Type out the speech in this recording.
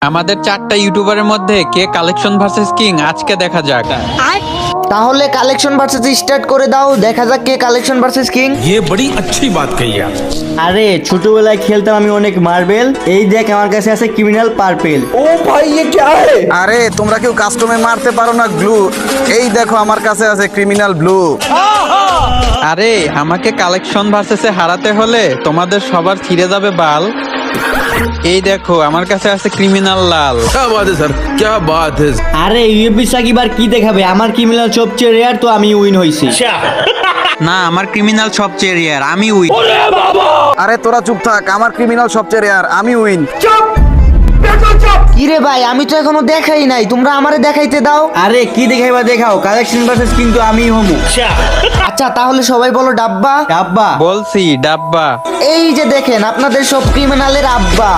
আমাদের চারটা ইউটিউবারের মধ্যে কে কালেকশন ভার্সেস কিং আজকে দেখা যাক। তাহলে কালেকশন ভার্সেস স্টার্ট করে দাও, দেখা যাক কে কালেকশন ভার্সেস কিং। ये बड़ी अच्छी बात कही आप। আরে ছোটবেলায় খেলতাম আমি অনেক মার্বেল, এই দেখ আমার কাছে আছে ক্রিমিনাল পার্পেল। আরে তোমরা কেউ কাস্টমে মারতে পারো না গ্লু, এই দেখো আমার কাছে আছে ক্রিমিনাল ব্লু। আরে আমাকে কালেকশন ভার্সেসে হারাতে হলে তোমাদের সবার ছিঁড়ে যাবে বাল। এই দেখো আমার কাছে আছে ক্রিমিনাল লাল। क्या बात है सर, क्या बात है। আরে ইউএফবি সাকিব আর কি দেখাবে, আমার ক্রিমিনাল সবচেয়ে রেয়ার, তো আমি উইন হইছি। না, আমার ক্রিমিনাল সবচেয়ে রেয়ার, আমি উইন। আরে তোরা চুপ থাক, আমার ক্রিমিনাল সবচেয়ে রেয়ার, আমি উইন। কিরে ভাই, আমি তো এখনো দেখাই নাই, তোমরা আমারে দেখাইতে দাও। আরে কি দেখাইবা দেখাও, কালেকশন ভার্সেস কিন্তু আমি হমু। আচ্ছা তাহলে সবাই বলো ডাব্বা। ডাব্বা বলছি ডাব্বা। এই যে দেখেন আপনাদের সব ক্রিমিনালের আব্বা।